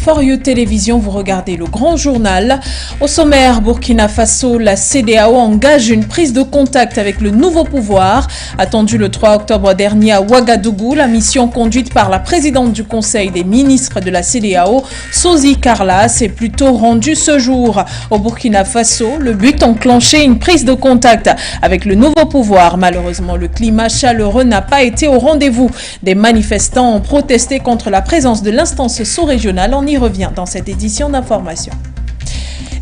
For You Télévision, vous regardez le grand journal. Au sommaire, Burkina Faso, la CEDEAO engage une prise de contact avec le nouveau pouvoir. Attendu le 3 octobre dernier à Ouagadougou, la mission conduite par la présidente du Conseil des ministres de la CEDEAO, Sozi Karla, s'est plutôt rendue ce jour. Au Burkina Faso, le but enclencher une prise de contact avec le nouveau pouvoir. Malheureusement, le climat chaleureux n'a pas été au rendez-vous. Des manifestants ont protesté contre la présence de l'instance sous-régionale. On y revient dans cette édition d'information.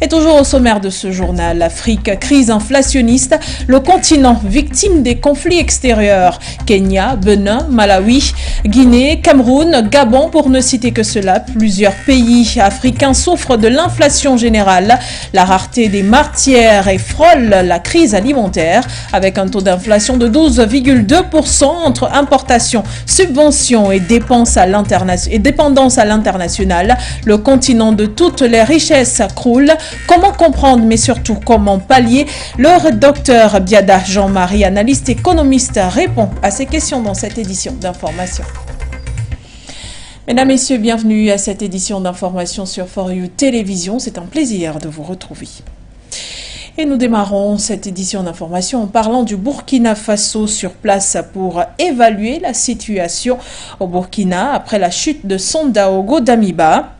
Et toujours au sommaire de ce journal, l'Afrique, crise inflationniste, le continent victime des conflits extérieurs. Kenya, Bénin, Malawi, Guinée, Cameroun, Gabon, pour ne citer que cela, plusieurs pays africains souffrent de l'inflation générale. La rareté des matières et frôle la crise alimentaire, avec un taux d'inflation de 12,2% entre importation, subventions et dépendance à l'international. Le continent de toutes les richesses croule. Comment comprendre, mais surtout comment pallier? Le docteur Biada Jean-Marie, analyste économiste, répond à ces questions dans cette édition d'information. Mesdames, Messieurs, bienvenue à cette édition d'information sur For You Télévision. C'est un plaisir de vous retrouver. Et nous démarrons cette édition d'information en parlant du Burkina Faso sur place pour évaluer la situation au Burkina après la chute de Sandaogo Damiba.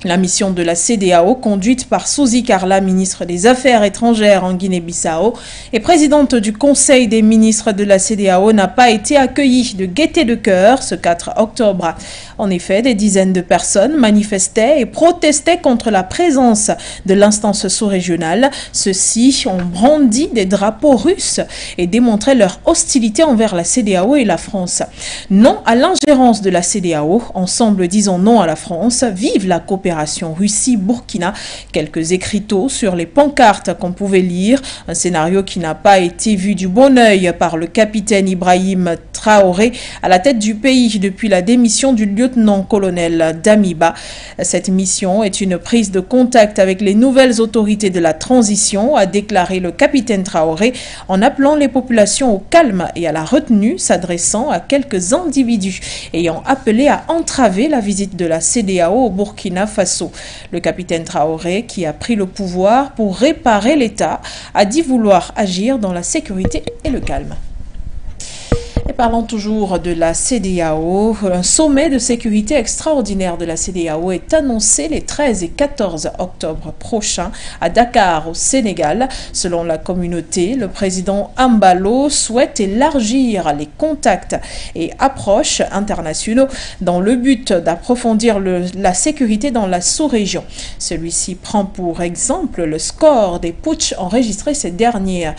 La mission de la CEDEAO, conduite par Sozi Karla, ministre des Affaires étrangères en Guinée-Bissau et présidente du Conseil des ministres de la CEDEAO, n'a pas été accueillie de gaieté de cœur ce 4 octobre. En effet, des dizaines de personnes manifestaient et protestaient contre la présence de l'instance sous-régionale. Ceux-ci ont brandi des drapeaux russes et démontré leur hostilité envers la CEDEAO et la France. Non à l'ingérence de la CEDEAO. Ensemble, disons non à la France. Vive la coopération Russie-Burkina. Quelques écriteaux sur les pancartes qu'on pouvait lire. Un scénario qui n'a pas été vu du bon œil par le capitaine Ibrahim Traoré à la tête du pays depuis la démission du lieutenant-colonel Damiba. Cette mission est une prise de contact avec les nouvelles autorités de la transition, a déclaré le capitaine Traoré, en appelant les populations au calme et à la retenue, s'adressant à quelques individus ayant appelé à entraver la visite de la CEDEAO au Burkina Faso. Le capitaine Traoré, qui a pris le pouvoir pour réparer l'État, a dit vouloir agir dans la sécurité et le calme. Et parlons toujours de la CEDEAO. Un sommet de sécurité extraordinaire de la CEDEAO est annoncé les 13 et 14 octobre prochains à Dakar, au Sénégal. Selon la communauté, le président Ambalo souhaite élargir les contacts et approches internationaux dans le but d'approfondir la sécurité dans la sous-région. Celui-ci prend pour exemple le score des putschs enregistrés ces derniers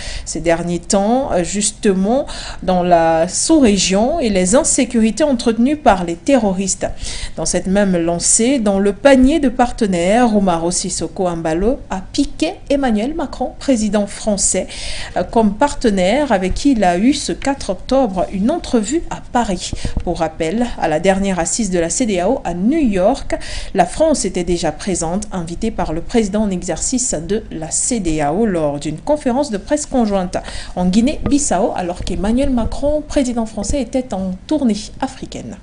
temps, justement dans la sous-région et les insécurités entretenues par les terroristes. Dans cette même lancée, dans le panier de partenaires, Umaro Sissoko Ambalo a piqué Emmanuel Macron, président français, comme partenaire avec qui il a eu ce 4 octobre une entrevue à Paris. Pour rappel, à la dernière assise de la CEDEAO à New York, la France était déjà présente, invitée par le président en exercice de la CEDEAO lors d'une conférence de presse conjointe en Guinée-Bissau, alors qu'Emmanuel Macron, président français, était en tournée africaine.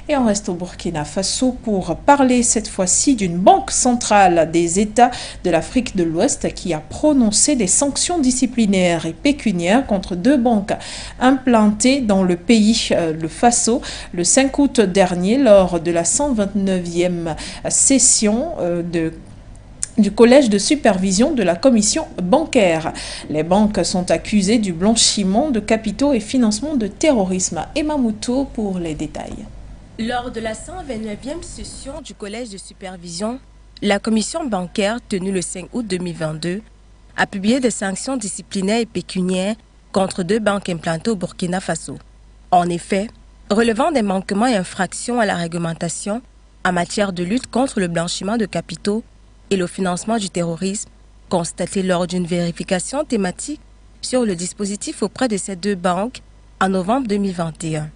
Et on reste au Burkina Faso pour parler cette fois-ci d'une banque centrale des États de l'Afrique de l'Ouest qui a prononcé des sanctions disciplinaires et pécuniaires contre deux banques implantées dans le pays, le Faso, le 5 août dernier lors de la 129e session du collège de supervision de la commission bancaire. Les banques sont accusées du blanchiment de capitaux et financement de terrorisme. Emma Mouto pour les détails. Lors de la 129e session du collège de supervision, la commission bancaire, tenue le 5 août 2022, a publié des sanctions disciplinaires et pécuniaires contre deux banques implantées au Burkina Faso. En effet, relevant des manquements et infractions à la réglementation en matière de lutte contre le blanchiment de capitaux et le financement du terrorisme, constaté lors d'une vérification thématique sur le dispositif auprès de ces deux banques en novembre 2021.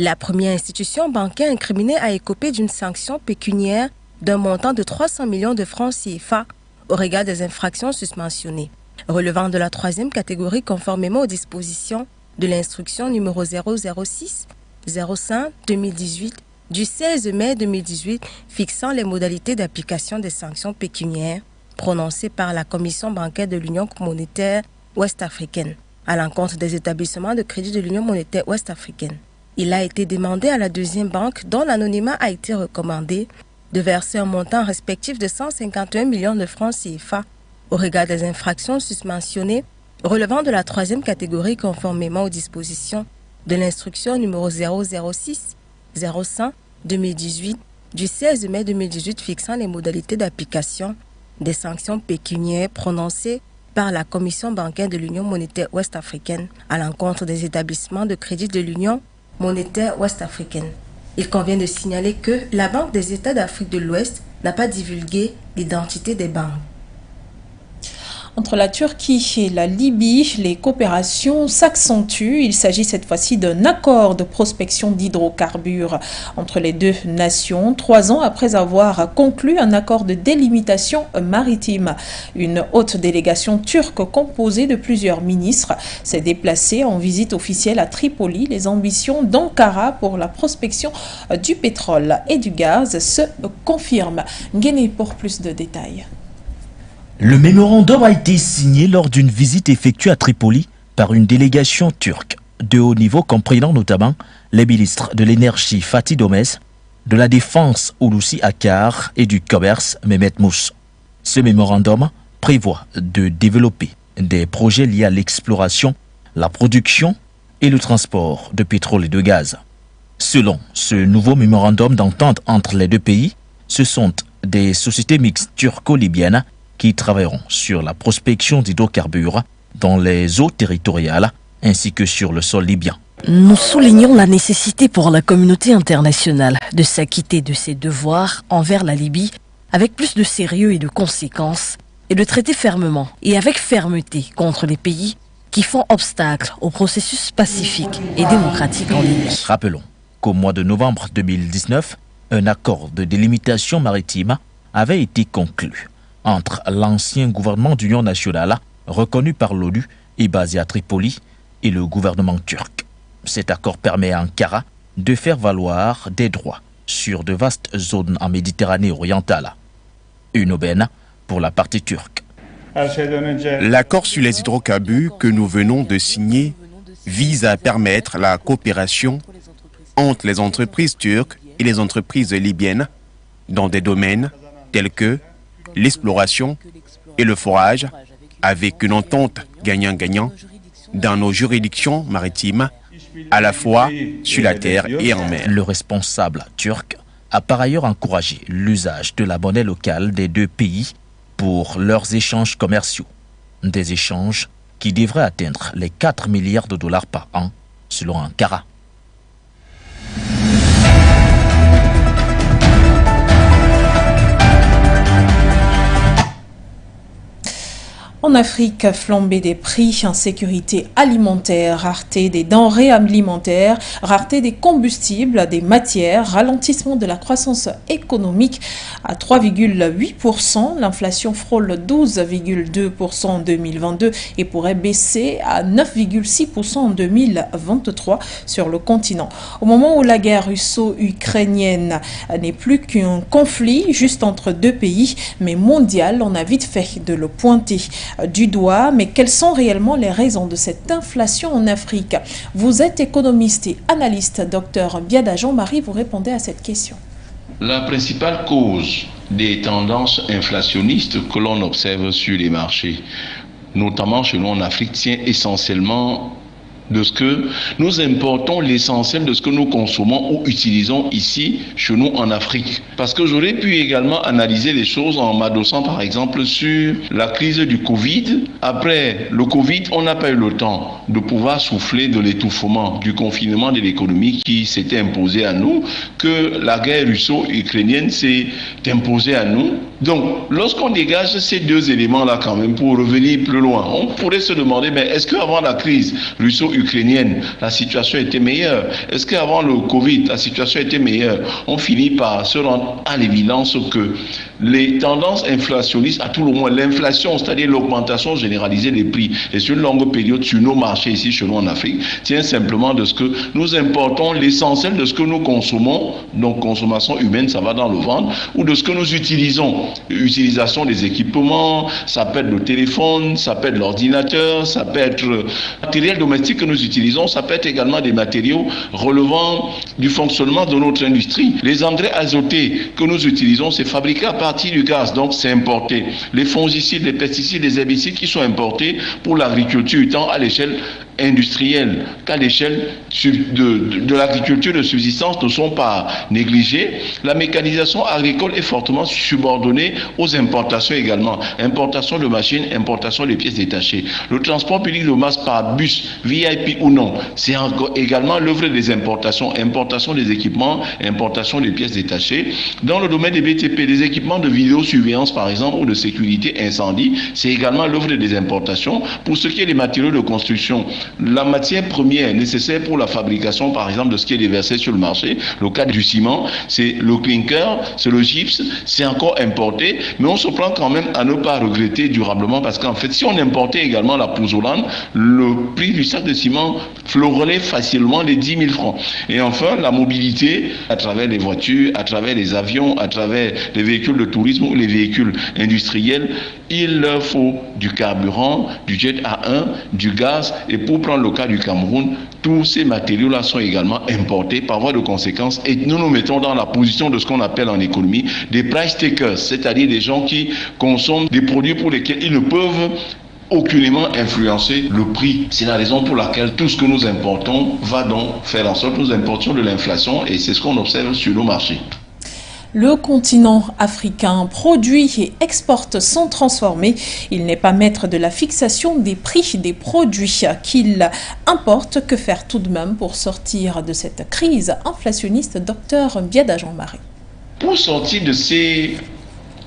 La première institution bancaire incriminée a écopé d'une sanction pécuniaire d'un montant de 300 millions de francs CFA au regard des infractions susmentionnées, relevant de la troisième catégorie conformément aux dispositions de l'instruction numéro 006 05 2018 du 16 mai 2018 fixant les modalités d'application des sanctions pécuniaires prononcées par la Commission bancaire de l'Union monétaire ouest-africaine à l'encontre des établissements de crédit de l'Union monétaire ouest-africaine. Il a été demandé à la deuxième banque, dont l'anonymat a été recommandé, de verser un montant respectif de 151 millions de francs CFA au regard des infractions susmentionnées relevant de la troisième catégorie conformément aux dispositions de l'instruction numéro 006-0100-2018 du 16 mai 2018 fixant les modalités d'application des sanctions pécuniaires prononcées par la Commission bancaire de l'Union monétaire ouest-africaine à l'encontre des établissements de crédit de l'Union monétaire ouest-africaine. Il convient de signaler que la Banque des États d'Afrique de l'Ouest n'a pas divulgué l'identité des banques. Entre la Turquie et la Libye, les coopérations s'accentuent. Il s'agit cette fois-ci d'un accord de prospection d'hydrocarbures entre les deux nations, 3 ans après avoir conclu un accord de délimitation maritime. Une haute délégation turque composée de plusieurs ministres s'est déplacée en visite officielle à Tripoli. Les ambitions d'Ankara pour la prospection du pétrole et du gaz se confirment. Nguéné pour plus de détails. Le mémorandum a été signé lors d'une visite effectuée à Tripoli par une délégation turque de haut niveau comprenant notamment les ministres de l'énergie Fatih Domez, de la défense Hulusi Akar et du commerce Mehmet Mous. Ce mémorandum prévoit de développer des projets liés à l'exploration, la production et le transport de pétrole et de gaz. Selon ce nouveau mémorandum d'entente entre les deux pays, ce sont des sociétés mixtes turco-libyennes qui travailleront sur la prospection d'hydrocarbures dans les eaux territoriales ainsi que sur le sol libyen. Nous soulignons la nécessité pour la communauté internationale de s'acquitter de ses devoirs envers la Libye avec plus de sérieux et de conséquences et de traiter fermement et avec fermeté contre les pays qui font obstacle au processus pacifique et démocratique en Libye. Rappelons qu'au mois de novembre 2019, un accord de délimitation maritime avait été conclu entre l'ancien gouvernement d'union nationale, reconnu par l'ONU et basé à Tripoli, et le gouvernement turc. Cet accord permet à Ankara de faire valoir des droits sur de vastes zones en Méditerranée orientale. Une aubaine pour la partie turque. L'accord sur les hydrocarbures que nous venons de signer vise à permettre la coopération entre les entreprises turques et les entreprises libyennes dans des domaines tels que l'exploration et le forage, avec une entente gagnant-gagnant dans nos juridictions maritimes, à la fois sur la terre et en mer. Le responsable turc a par ailleurs encouragé l'usage de la monnaie locale des deux pays pour leurs échanges commerciaux. Des échanges qui devraient atteindre les 4 milliards de dollars par an, selon Ankara. En Afrique, flambée des prix, insécurité alimentaire, rareté des denrées alimentaires, rareté des combustibles, des matières, ralentissement de la croissance économique à 3,8%. L'inflation frôle 12,2% en 2022 et pourrait baisser à 9,6% en 2023 sur le continent. Au moment où la guerre russo-ukrainienne n'est plus qu'un conflit juste entre deux pays, mais mondial, on a vite fait de le pointer du doigt, mais quelles sont réellement les raisons de cette inflation en Afrique? Vous êtes économiste et analyste, docteur Biada Jean-Marie, vous répondez à cette question. La principale cause des tendances inflationnistes que l'on observe sur les marchés, notamment chez nous en Afrique, tient essentiellement de ce que nous importons, l'essentiel de ce que nous consommons ou utilisons ici, chez nous en Afrique. Parce que j'aurais pu également analyser les choses en m'adossant par exemple sur la crise du Covid. Après le Covid, on n'a pas eu le temps de pouvoir souffler de l'étouffement, du confinement de l'économie qui s'était imposé à nous, que la guerre russo-ukrainienne s'est imposée à nous. Donc, lorsqu'on dégage ces deux éléments-là quand même, pour revenir plus loin, on pourrait se demander, mais est-ce qu'avant la crise russo-ukrainienne, ukrainienne, la situation était meilleure? Est-ce qu'avant le Covid, la situation était meilleure? On finit par se rendre à l'évidence que les tendances inflationnistes, à tout le moins l'inflation, c'est-à-dire l'augmentation généralisée des prix, et sur une longue période sur nos marchés ici chez nous en Afrique, tient simplement de ce que nous importons l'essentiel de ce que nous consommons, donc consommation humaine, ça va dans le ventre, ou de ce que nous utilisons. Utilisation des équipements, ça peut être le téléphone, ça peut être l'ordinateur, ça peut être le matériel domestique que nous utilisons, ça peut être également des matériaux relevant du fonctionnement de notre industrie. Les engrais azotés que nous utilisons, c'est fabriqué à partir du gaz, donc c'est importé. Les fongicides, les pesticides, les herbicides qui sont importés pour l'agriculture, tant à l'échelle industrielle qu'à l'échelle de l'agriculture de subsistance ne sont pas négligés. La mécanisation agricole est fortement subordonnée aux importations également. Importation de machines, importation des pièces détachées. Le transport public de masse par bus, VIP ou non, c'est également l'œuvre des importations. Importation des équipements, importation des pièces détachées. Dans le domaine des BTP, des équipements de vidéosurveillance par exemple ou de sécurité incendie, c'est également l'œuvre des importations. Pour ce qui est des matériaux de construction, la matière première nécessaire pour la fabrication, par exemple, de ce qui est déversé sur le marché, le cas du ciment, c'est le clinker, c'est le gypse, c'est encore importé, mais on se prend quand même à ne pas regretter durablement parce qu'en fait, si on importait également la pouzzolane, le prix du sac de ciment frôlerait facilement les 10 000 francs. Et enfin, la mobilité à travers les voitures, à travers les avions, à travers les véhicules de tourisme ou les véhicules industriels, il leur faut du carburant, du jet A1, du gaz, et pour prendre le cas du Cameroun, tous ces matériaux-là sont également importés par voie de conséquence et nous nous mettons dans la position de ce qu'on appelle en économie des price takers, c'est-à-dire des gens qui consomment des produits pour lesquels ils ne peuvent aucunement influencer le prix. C'est la raison pour laquelle tout ce que nous importons va donc faire en sorte que nous importions de l'inflation et c'est ce qu'on observe sur nos marchés. Le continent africain produit et exporte sans transformer. Il n'est pas maître de la fixation des prix des produits qu'il importe. Que faire tout de même pour sortir de cette crise inflationniste, docteur Biada Jean-Marie? Pour sortir de ces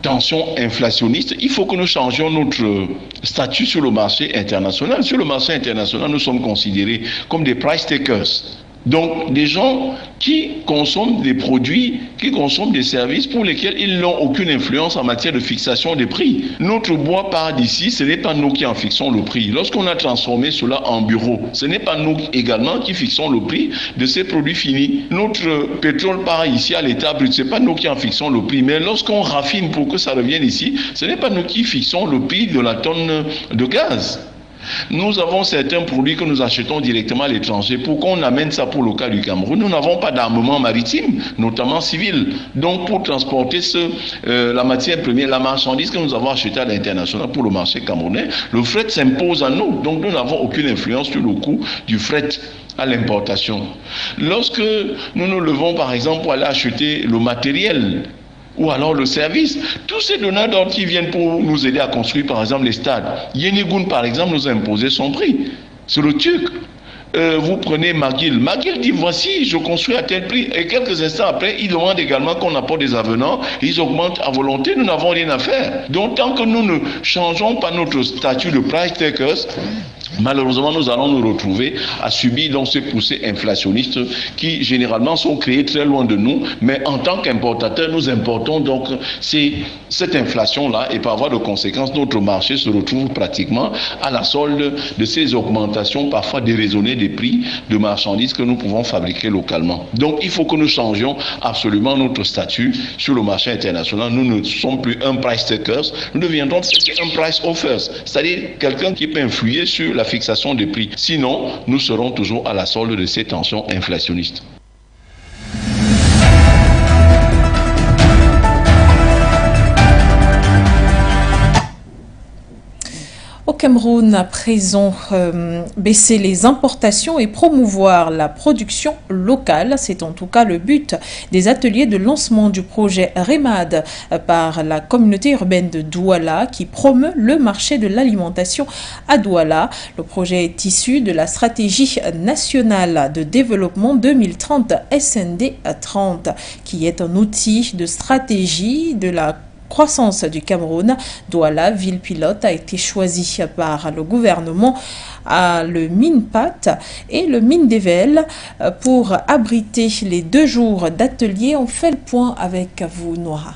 tensions inflationnistes, il faut que nous changions notre statut sur le marché international. Sur le marché international, nous sommes considérés comme des price takers. Donc, des gens qui consomment des produits, qui consomment des services pour lesquels ils n'ont aucune influence en matière de fixation des prix. Notre bois part d'ici, ce n'est pas nous qui en fixons le prix. Lorsqu'on a transformé cela en bureau, ce n'est pas nous également qui fixons le prix de ces produits finis. Notre pétrole part ici à l'état brut, ce n'est pas nous qui en fixons le prix. Mais lorsqu'on raffine pour que ça revienne ici, ce n'est pas nous qui fixons le prix de la tonne de gaz. Nous avons certains produits que nous achetons directement à l'étranger. Pour qu'on amène ça pour le cas du Cameroun, nous n'avons pas d'armement maritime, notamment civil. Donc pour transporter la matière première, la marchandise que nous avons achetée à l'international pour le marché camerounais, le fret s'impose à nous. Donc nous n'avons aucune influence sur le coût du fret à l'importation. Lorsque nous nous levons par exemple pour aller acheter le matériel, ou alors le service. Tous ces donneurs d'ordre qui viennent pour nous aider à construire par exemple les stades. Yenigoun par exemple nous a imposé son prix. C'est le Turc. Vous prenez McGill. McGill dit voici, je construis à tel prix. Et quelques instants après, il demande également qu'on apporte des avenants. Ils augmentent à volonté, nous n'avons rien à faire. Donc tant que nous ne changeons pas notre statut de price takers, malheureusement, nous allons nous retrouver à subir donc ces poussées inflationnistes qui généralement sont créées très loin de nous. Mais en tant qu'importateurs, nous importons donc cette inflation-là et par voie de conséquence, notre marché se retrouve pratiquement à la solde de ces augmentations parfois déraisonnées des prix de marchandises que nous pouvons fabriquer localement. Donc il faut que nous changions absolument notre statut sur le marché international. Nous ne sommes plus un price takers, nous deviendrons un price offers, c'est-à-dire quelqu'un qui peut influer sur la fixation des prix. Sinon, nous serons toujours à la solde de ces tensions inflationnistes. Au Cameroun, à présent, baisser les importations et promouvoir la production locale. C'est en tout cas le but des ateliers de lancement du projet REMAD par la communauté urbaine de Douala qui promeut le marché de l'alimentation à Douala. Le projet est issu de la stratégie nationale de développement 2030 SND 30 qui est un outil de stratégie de la croissance du Cameroun. Douala, ville pilote, a été choisie par le gouvernement, le MINPAT et le MINDEVEL pour abriter les 2 jours d'atelier. On fait le point avec vous, Noira.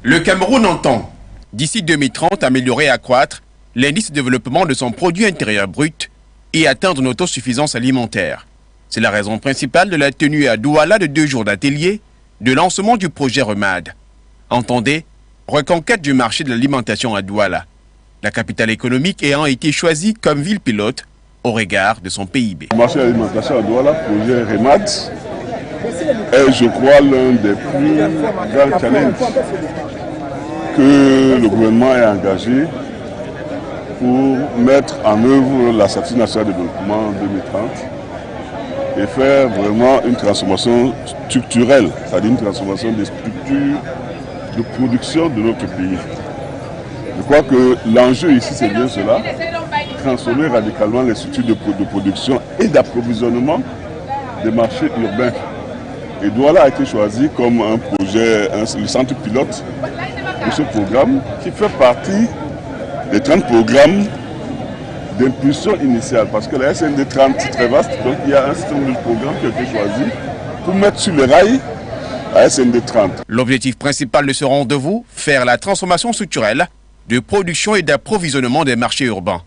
Le Cameroun entend, d'ici 2030, améliorer et accroître l'indice de développement de son produit intérieur brut et atteindre une autosuffisance alimentaire. C'est la raison principale de la tenue à Douala de 2 jours d'atelier de lancement du projet REMAD. Entendez, reconquête du marché de l'alimentation à Douala, la capitale économique ayant été choisie comme ville pilote au regard de son PIB. Le marché de l'alimentation à Douala, projet REMAD, est, je crois, l'un des plus grands challenges que le gouvernement ait engagé pour mettre en œuvre la stratégie nationale de développement 2030 et faire vraiment une transformation structurelle, c'est-à-dire une transformation des structures de production de notre pays. Je crois que l'enjeu ici, c'est bien cela, transformer radicalement les structures de production et d'approvisionnement des marchés urbains. Et Douala a été choisi comme un projet, le centre pilote de ce programme qui fait partie des 30 programmes d'impulsion initiale. Parce que la SND 30 c'est très vaste, donc il y a un certain nombre de programmes qui ont été choisis pour mettre sur les rails la SND 30. L'objectif principal de ce rendez-vous, faire la transformation structurelle de production et d'approvisionnement des marchés urbains.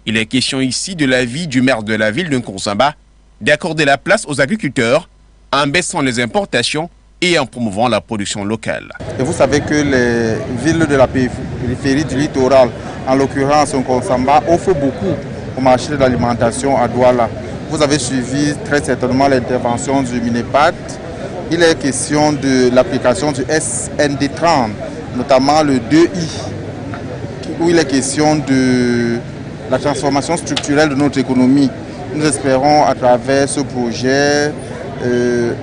Il est question ici de l'avis du maire de la ville de Nkonsamba d'accorder la place aux agriculteurs en baissant les importations et en promouvant la production locale. Et vous savez que les villes de la périphérie du littoral, en l'occurrence Nkonsamba, offrent beaucoup au marché de l'alimentation à Douala. Vous avez suivi très certainement l'intervention du MINEPAT. Il est question de l'application du SND30, notamment le 2I, où il est question de la transformation structurelle de notre économie. Nous espérons à travers ce projet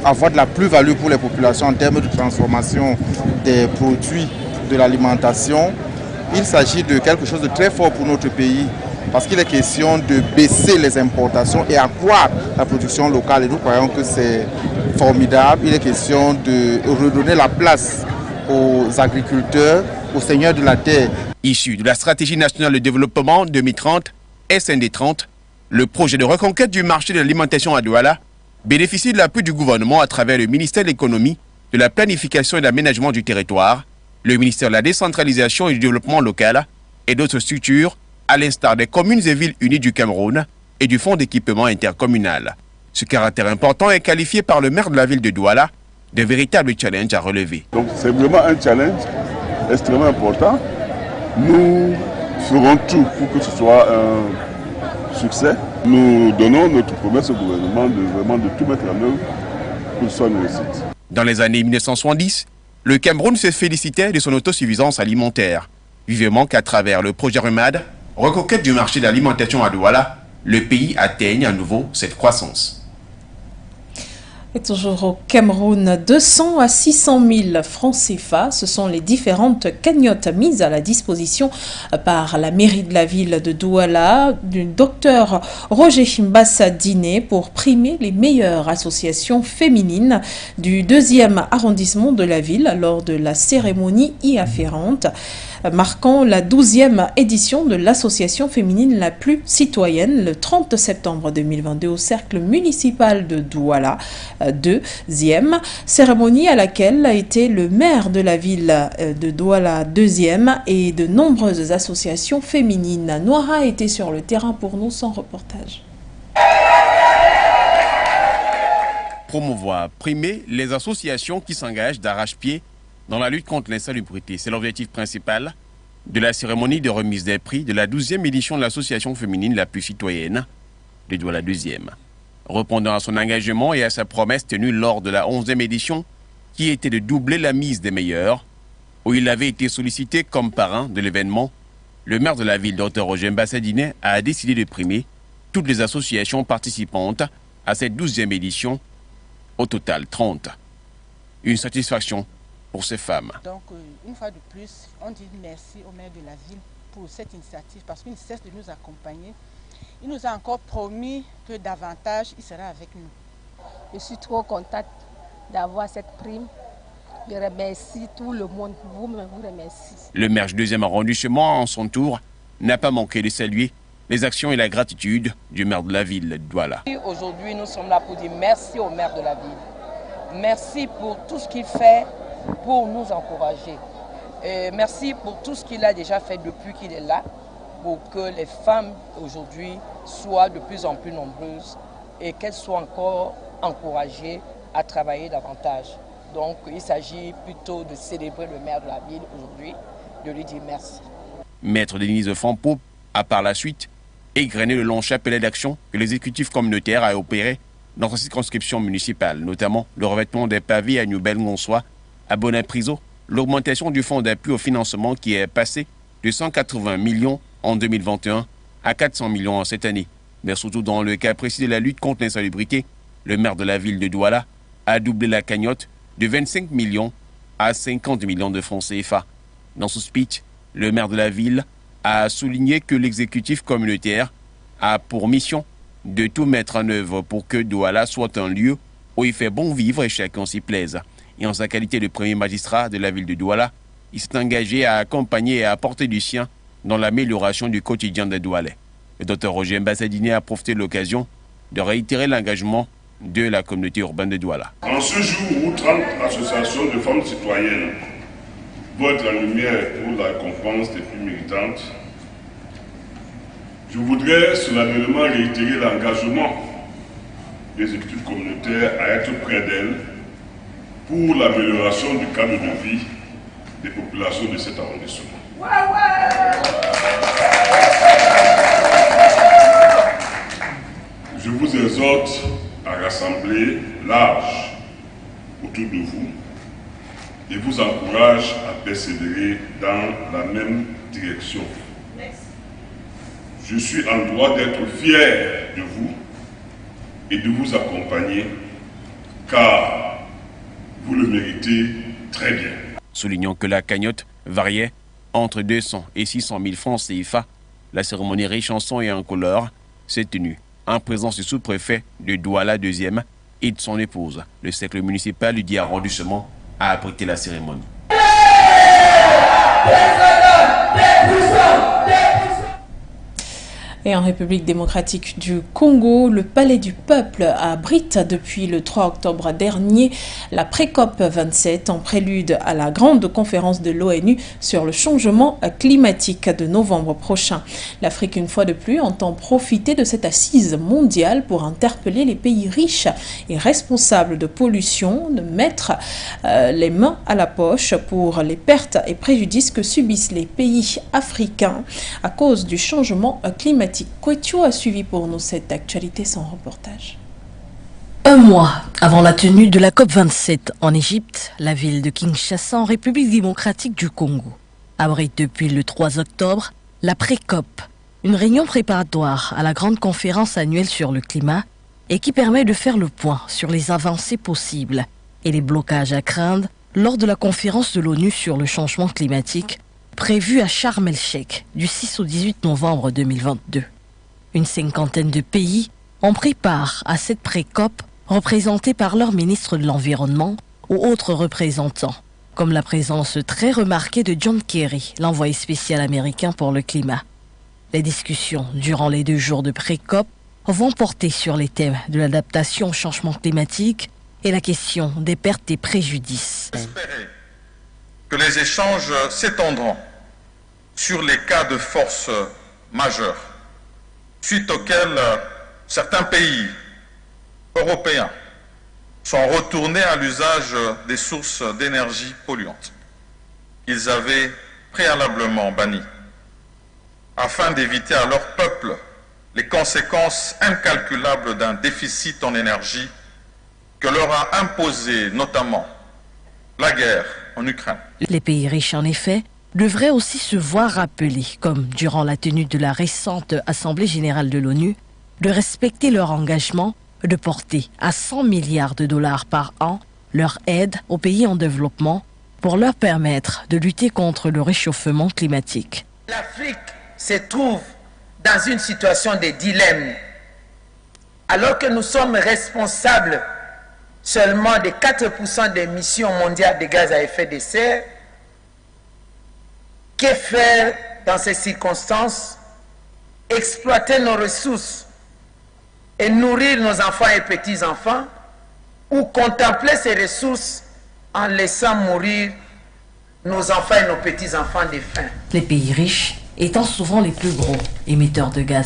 avoir de la plus-value pour les populations en termes de transformation des produits de l'alimentation. Il s'agit de quelque chose de très fort pour notre pays parce qu'il est question de baisser les importations et accroître la production locale. Et nous croyons que c'est formidable. Il est question de redonner la place aux agriculteurs, aux seigneurs de la terre. Issu de la stratégie nationale de développement 2030, SND 30, le projet de reconquête du marché de l'alimentation à Douala bénéficie de l'appui du gouvernement à travers le ministère de l'économie, de la planification et de l'aménagement du territoire, le ministère de la décentralisation et du développement local et d'autres structures, à l'instar des communes et villes unies du Cameroun et du fonds d'équipement intercommunal. Ce caractère important est qualifié par le maire de la ville de Douala de véritable challenge à relever. Donc c'est vraiment un challenge extrêmement important. Nous ferons tout pour que ce soit un succès. Nous donnons notre promesse au gouvernement de tout mettre en œuvre pour que ce soit une réussite. Dans les années 1970, le Cameroun se félicitait de son autosuffisance alimentaire. Vivement qu'à travers le projet REMAD, reconquête du marché de l'alimentation à Douala, le pays atteigne à nouveau cette croissance. Et toujours au Cameroun, 200 à 600 000 francs CFA, ce sont les différentes cagnottes mises à la disposition par la mairie de la ville de Douala du docteur Roger Mbassa Diné pour primer les meilleures associations féminines du 2e arrondissement de la ville lors de la cérémonie y afférente, marquant la 12e édition de l'association féminine la plus citoyenne le 30 septembre 2022 au cercle municipal de Douala. 2e cérémonie à laquelle a été le maire de la ville de Douala 2e et de nombreuses associations féminines. Noira était sur le terrain pour nous, son reportage. Promouvoir, primer les associations qui s'engagent d'arrache-pied dans la lutte contre l'insalubrité. C'est l'objectif principal de la cérémonie de remise des prix de la 12e édition de l'association féminine la plus citoyenne de Douala 2e. Répondant à son engagement et à sa promesse tenue lors de la 11e édition, qui était de doubler la mise des meilleurs, où il avait été sollicité comme parrain de l'événement, le maire de la ville, Dr Roger Mbassa Diné, a décidé de primer toutes les associations participantes à cette 12e édition, au total 30. Une satisfaction pour ces femmes. Donc, une fois de plus, on dit merci au maire de la ville pour cette initiative parce qu'il ne cesse de nous accompagner. Il nous a encore promis que davantage, il sera avec nous. Je suis trop contente d'avoir cette prime Je remercie tout le monde. Vous remercie. Le maire du 2e arrondissement, en son tour, n'a pas manqué de saluer les actions et la gratitude du maire de la ville de Douala. Aujourd'hui, nous sommes là pour dire merci au maire de la ville. Merci pour tout ce qu'il fait pour nous encourager. Merci pour tout ce qu'il a déjà fait depuis qu'il est là, pour que les femmes aujourd'hui soient de plus en plus nombreuses et qu'elles soient encore encouragées à travailler davantage. Donc il s'agit plutôt de célébrer le maire de la ville aujourd'hui, de lui dire merci. Maître Denise Fampo a par la suite égrené le long chapelet d'action que l'exécutif communautaire a opéré dans sa circonscription municipale, notamment le revêtement des pavés à Nouvelle-Gonsois, à Bonin-Priso, l'augmentation du fonds d'appui au financement qui est passé de 180 millions en 2021 à 400 millions en cette année. Mais surtout dans le cas précis de la lutte contre l'insalubrité, le maire de la ville de Douala a doublé la cagnotte de 25 millions à 50 millions de francs CFA. Dans ce speech, le maire de la ville a souligné que l'exécutif communautaire a pour mission de tout mettre en œuvre pour que Douala soit un lieu où il fait bon vivre et chacun s'y plaise. Et en sa qualité de premier magistrat de la ville de Douala, il s'est engagé à accompagner et à apporter du sien dans l'amélioration du quotidien des Doualais. Le Dr Roger Mbassadine a profité de l'occasion de réitérer l'engagement de la communauté urbaine de Douala. En ce jour où 30 associations de femmes citoyennes votent la lumière pour la récompense des plus méritantes, je voudrais solennellement réitérer l'engagement des exécutifs communautaires à être près d'elles pour l'amélioration du cadre de vie des populations de cet arrondissement. Je vous exhorte à rassembler large autour de vous et vous encourage à persévérer dans la même direction. Je suis en droit d'être fier de vous et de vous accompagner car vous le méritez très bien. Soulignons que la cagnotte variait entre 200 et 600 000 francs CFA. La cérémonie riche en son et en couleur s'est tenue en présence du sous-préfet de Douala 2e et de son épouse. Le cercle municipal du 10e arrondissement a abrité la cérémonie. Et en République démocratique du Congo, le Palais du Peuple abrite depuis le 3 octobre dernier la pré-COP 27 en prélude à la grande conférence de l'ONU sur le changement climatique de novembre prochain. L'Afrique, une fois de plus, entend profiter de cette assise mondiale pour interpeller les pays riches et responsables de pollution de mettre les mains à la poche pour les pertes et préjudices que subissent les pays africains à cause du changement climatique. Kouetio a suivi pour nous cette actualité sans reportage. Un mois avant la tenue de la COP27 en Égypte, la ville de Kinshasa en République démocratique du Congo abrite depuis le 3 octobre la pré-COP, une réunion préparatoire à la grande conférence annuelle sur le climat et qui permet de faire le point sur les avancées possibles et les blocages à craindre lors de la conférence de l'ONU sur le changement climatique prévue à Sharm el-Sheikh du 6 au 18 novembre 2022. Une cinquantaine de pays ont pris part à cette pré-COP représentés par leur ministre de l'Environnement ou autres représentants, comme la présence très remarquée de John Kerry, l'envoyé spécial américain pour le climat. Les discussions durant les 2 jours de pré-COP vont porter sur les thèmes de l'adaptation au changement climatique et la question des pertes et préjudices. Que les échanges s'étendront sur les cas de force majeure, suite auxquels certains pays européens sont retournés à l'usage des sources d'énergie polluantes. Ils avaient préalablement banni, afin d'éviter à leur peuple les conséquences incalculables d'un déficit en énergie que leur a imposé notamment la guerre en Ukraine. Les pays riches, en effet, devraient aussi se voir rappeler, comme durant la tenue de la récente Assemblée générale de l'ONU, de respecter leur engagement de porter à 100 milliards de dollars par an leur aide aux pays en développement pour leur permettre de lutter contre le réchauffement climatique. L'Afrique se trouve dans une situation de dilemme. Alors que nous sommes responsables seulement de 4% des émissions mondiales de gaz à effet de serre. Que faire dans ces circonstances? Exploiter nos ressources et nourrir nos enfants et petits-enfants, ou contempler ces ressources en laissant mourir nos enfants et nos petits-enfants de faim? Les pays riches étant souvent les plus gros émetteurs de gaz